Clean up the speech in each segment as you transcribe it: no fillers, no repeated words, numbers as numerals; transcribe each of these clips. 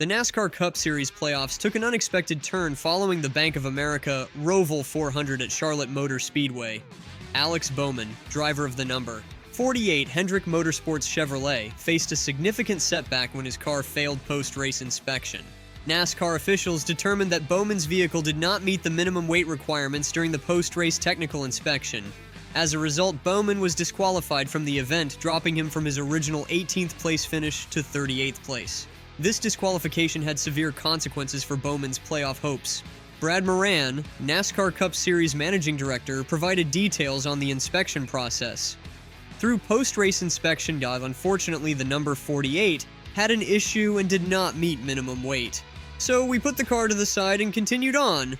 The NASCAR Cup Series Playoffs took an unexpected turn following the Bank of America ROVAL 400 at Charlotte Motor Speedway. Alex Bowman, driver of the number 48 Hendrick Motorsports Chevrolet, faced a significant setback when his car failed post-race inspection. NASCAR officials determined that Bowman's vehicle did not meet the minimum weight requirements during the post-race technical inspection. As a result, Bowman was disqualified from the event, dropping him from his original 18th place finish to 38th place. This disqualification had severe consequences for Bowman's playoff hopes. Brad Moran, NASCAR Cup Series Managing Director, provided details on the inspection process. Through post-race inspection, unfortunately the number 48 had an issue and did not meet minimum weight. So we put the car to the side and continued on,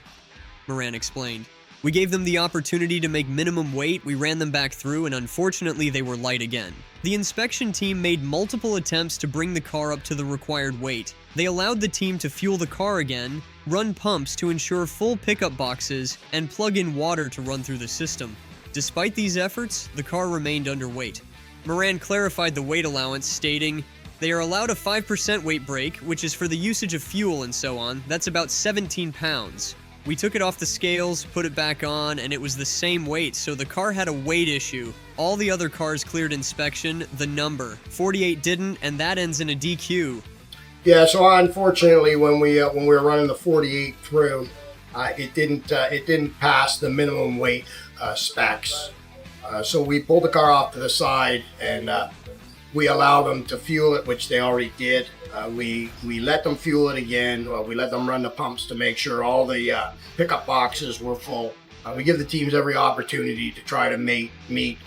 Moran explained. We gave them the opportunity to make minimum weight, we ran them back through, and unfortunately they were light again. The inspection team made multiple attempts to bring the car up to the required weight. They allowed the team to fuel the car again, run pumps to ensure full pickup boxes, and plug in water to run through the system. Despite these efforts, the car remained underweight. Moran clarified the weight allowance, stating, "They are allowed a 5% weight break, which is for the usage of fuel and so on. That's about 17 pounds. We took it off the scales, put it back on, and it was the same weight, so the car had a weight issue. All the other cars cleared inspection, the number 48 didn't, and that ends in a DQ." Yeah, so unfortunately, when we were running the 48 through, it didn't pass the minimum weight specs. So we pulled the car off to the side and we allowed them to fuel it, which they already did. We let them fuel it again. We let them run the pumps to make sure all the pickup boxes were full. We give the teams every opportunity to try to meet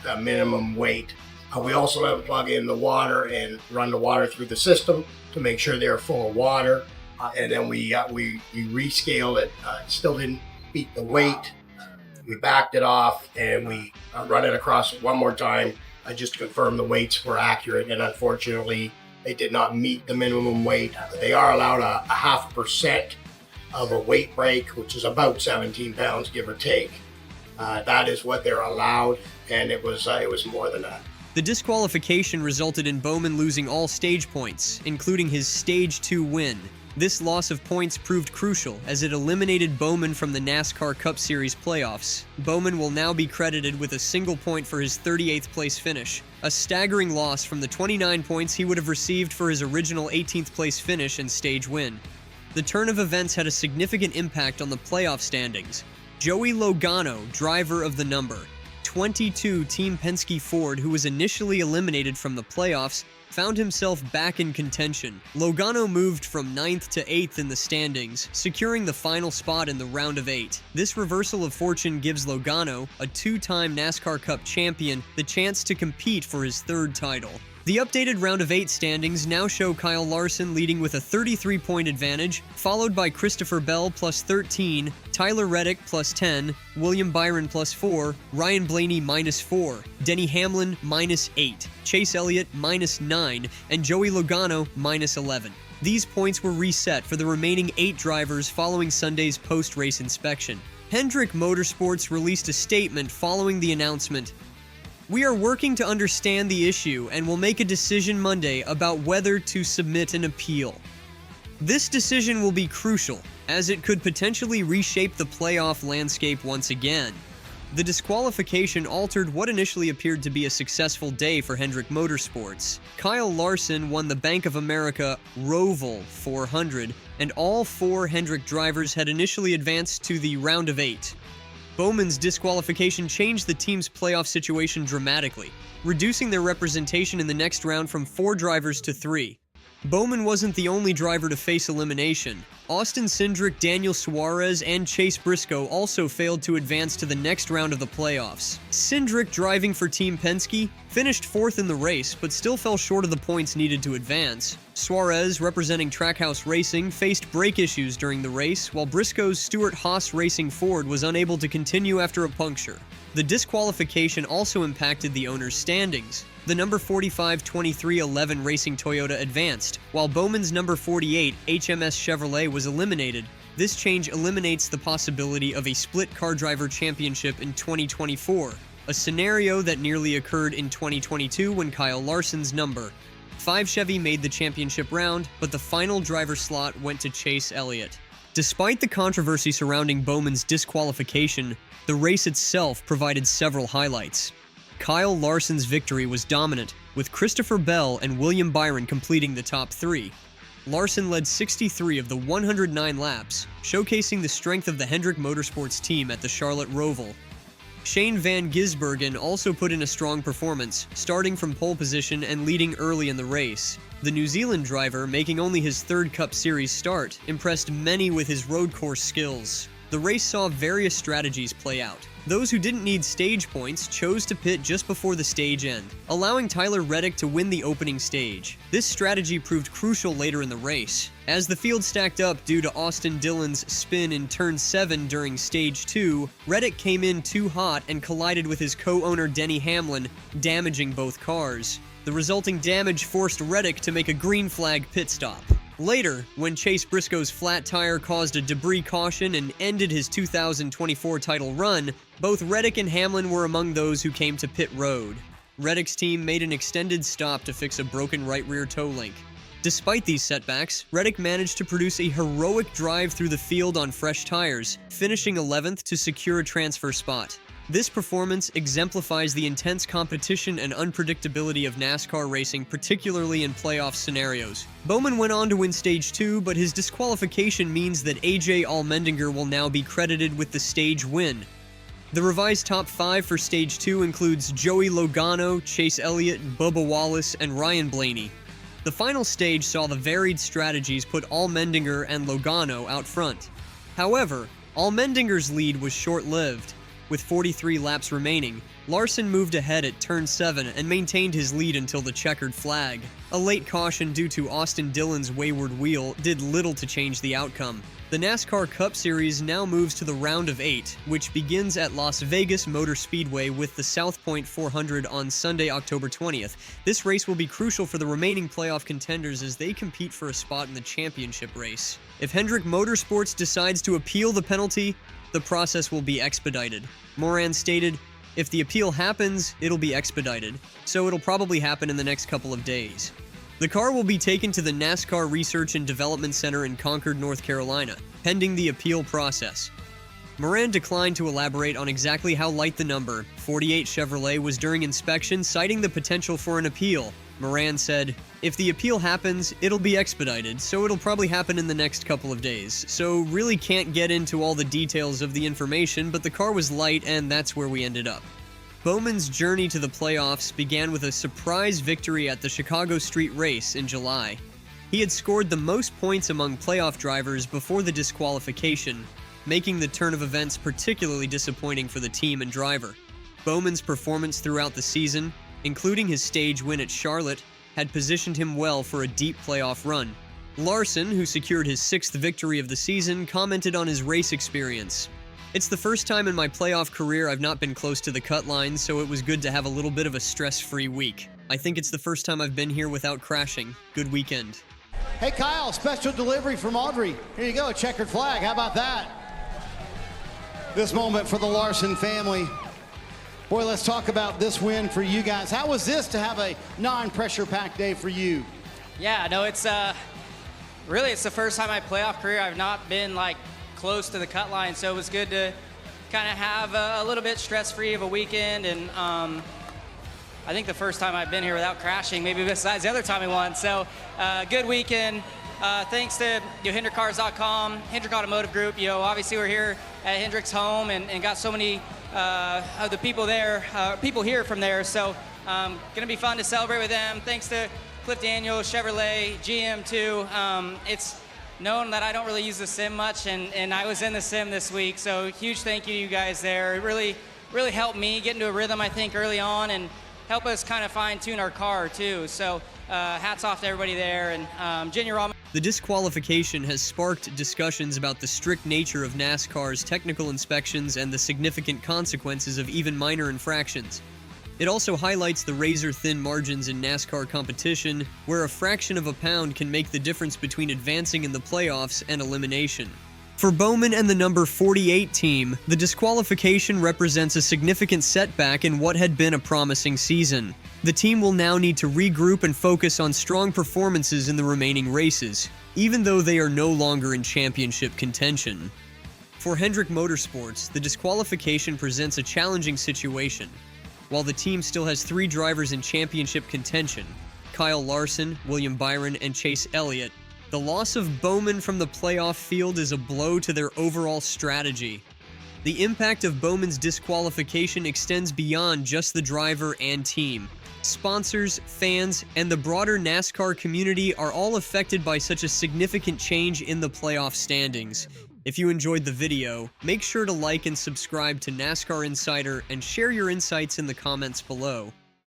a minimum weight. We also let them plug in the water and run the water through the system to make sure they're full of water. And then we rescaled it. It still didn't beat the weight. We backed it off and we run it across one more time. I just confirmed the weights were accurate, and unfortunately they did not meet the minimum weight. They are allowed a 0.5% of a weight break, which is about 17 pounds, give or take. That is what they're allowed, and it was more than that. The disqualification resulted in Bowman losing all stage points, including his Stage 2 win. This loss of points proved crucial as it eliminated Bowman from the NASCAR Cup Series Playoffs. Bowman will now be credited with a single point for his 38th place finish, a staggering loss from the 29 points he would have received for his original 18th place finish and stage win. The turn of events had a significant impact on the playoff standings. Joey Logano, driver of the number 22 Team Penske Ford, who was initially eliminated from the playoffs, found himself back in contention. Logano moved from 9th to 8th in the standings, securing the final spot in the round of 8. This reversal of fortune gives Logano, a two-time NASCAR Cup champion, the chance to compete for his third title. The updated round of 8 standings now show Kyle Larson leading with a 33-point advantage, followed by Christopher Bell plus 13, Tyler Reddick plus 10, William Byron plus 4, Ryan Blaney minus 4, Denny Hamlin minus 8, Chase Elliott minus 9, and Joey Logano minus 11. These points were reset for the remaining 8 drivers following Sunday's post-race inspection. Hendrick Motorsports released a statement following the announcement. "We are working to understand the issue and will make a decision Monday about whether to submit an appeal. This decision will be crucial, as it could potentially reshape the playoff landscape once again." The disqualification altered what initially appeared to be a successful day for Hendrick Motorsports. Kyle Larson won the Bank of America ROVAL 400, and all 4 Hendrick drivers had initially advanced to the round of 8. Bowman's disqualification changed the team's playoff situation dramatically, reducing their representation in the next round from 4 drivers to 3. Bowman wasn't the only driver to face elimination. Austin Cindric, Daniel Suarez, and Chase Briscoe also failed to advance to the next round of the playoffs. Cindric, driving for Team Penske, finished 4th in the race, but still fell short of the points needed to advance. Suarez, representing Trackhouse Racing, faced brake issues during the race, while Briscoe's Stewart-Haas Racing Ford was unable to continue after a puncture. The disqualification also impacted the owner's standings. The number 45 2311 Racing Toyota advanced, while Bowman's number 48 HMS Chevrolet was eliminated. This change eliminates the possibility of a split car driver championship in 2024, a scenario that nearly occurred in 2022 when Kyle Larson's number 5 Chevy made the championship round, but the final driver slot went to Chase Elliott. Despite the controversy surrounding Bowman's disqualification, the race itself provided several highlights. Kyle Larson's victory was dominant, with Christopher Bell and William Byron completing the top 3. Larson led 63 of the 109 laps, showcasing the strength of the Hendrick Motorsports team at the Charlotte ROVAL. Shane Van Gisbergen also put in a strong performance, starting from pole position and leading early in the race. The New Zealand driver, making only his 3rd Cup Series start, impressed many with his road course skills. The race saw various strategies play out. Those who didn't need stage points chose to pit just before the stage end, allowing Tyler Reddick to win the opening stage. This strategy proved crucial later in the race. As the field stacked up due to Austin Dillon's spin in turn 7 during stage 2, Reddick came in too hot and collided with his co-owner Denny Hamlin, damaging both cars. The resulting damage forced Reddick to make a green flag pit stop. Later, when Chase Briscoe's flat tire caused a debris caution and ended his 2024 title run, both Reddick and Hamlin were among those who came to pit road. Reddick's team made an extended stop to fix a broken right rear toe link. Despite these setbacks, Reddick managed to produce a heroic drive through the field on fresh tires, finishing 11th to secure a transfer spot. This performance exemplifies the intense competition and unpredictability of NASCAR racing, particularly in playoff scenarios. Bowman went on to win Stage 2, but his disqualification means that AJ Allmendinger will now be credited with the stage win. The revised top 5 for Stage 2 includes Joey Logano, Chase Elliott, Bubba Wallace, and Ryan Blaney. The final stage saw the varied strategies put Allmendinger and Logano out front. However, Allmendinger's lead was short-lived. With 43 laps remaining, Larson moved ahead at turn 7 and maintained his lead until the checkered flag. A late caution due to Austin Dillon's wayward wheel did little to change the outcome. The NASCAR Cup Series now moves to the round of 8, which begins at Las Vegas Motor Speedway with the South Point 400 on Sunday, October 20th. This race will be crucial for the remaining playoff contenders as they compete for a spot in the championship race. If Hendrick Motorsports decides to appeal the penalty, the process will be expedited. Moran stated, "If the appeal happens, it'll be expedited, so it'll probably happen in the next couple of days." The car will be taken to the NASCAR Research and Development Center in Concord, North Carolina, pending the appeal process. Moran declined to elaborate on exactly how light the number 48 Chevrolet was during inspection, citing the potential for an appeal. Moran said, "If the appeal happens, it'll be expedited, so it'll probably happen in the next couple of days. So really can't get into all the details of the information, but the car was light and that's where we ended up." Bowman's journey to the playoffs began with a surprise victory at the Chicago Street Race in July. He had scored the most points among playoff drivers before the disqualification, making the turn of events particularly disappointing for the team and driver. Bowman's performance throughout the season, including his stage win at Charlotte, had positioned him well for a deep playoff run. Larson, who secured his 6th victory of the season, commented on his race experience. "It's the first time in my playoff career I've not been close to the cut line, so it was good to have a little bit of a stress-free week. I think it's the first time I've been here without crashing. Good weekend." Hey Kyle, special delivery from Audrey. Here you go, a checkered flag. How about that? This moment for the Larson family. Boy, let's talk about this win for you guys. How was this to have a non-pressure packed day for you? Yeah, no, it's really it's the first time in my playoff career I've not been like close to the cut line, so it was good to kind of have a little bit stress-free of a weekend, and I think the first time I've been here without crashing, maybe besides the other time we won. So good weekend. Thanks to HendrickCars.com, Hendrick Automotive Group. Obviously we're here at Hendrick's home and got so many of the people there, people here from there. So gonna be fun to celebrate with them. Thanks to Cliff Daniel, Chevrolet, GM too. It's known that I don't really use the sim much, and I was in the sim this week. So huge thank you to you guys there. It really helped me get into a rhythm, I think, early on, and help us kind of fine-tune our car too. So hats off to everybody there, and Junior Rahm. The disqualification has sparked discussions about the strict nature of NASCAR's technical inspections and the significant consequences of even minor infractions. It also highlights the razor-thin margins in NASCAR competition, where a fraction of a pound can make the difference between advancing in the playoffs and elimination. For Bowman and the number 48 team, the disqualification represents a significant setback in what had been a promising season. The team will now need to regroup and focus on strong performances in the remaining races, even though they are no longer in championship contention. For Hendrick Motorsports, the disqualification presents a challenging situation. While the team still has 3 drivers in championship contention, Kyle Larson, William Byron, and Chase Elliott, the loss of Bowman from the playoff field is a blow to their overall strategy. The impact of Bowman's disqualification extends beyond just the driver and team. Sponsors, fans, and the broader NASCAR community are all affected by such a significant change in the playoff standings. If you enjoyed the video, make sure to like and subscribe to NASCAR Insider and share your insights in the comments below.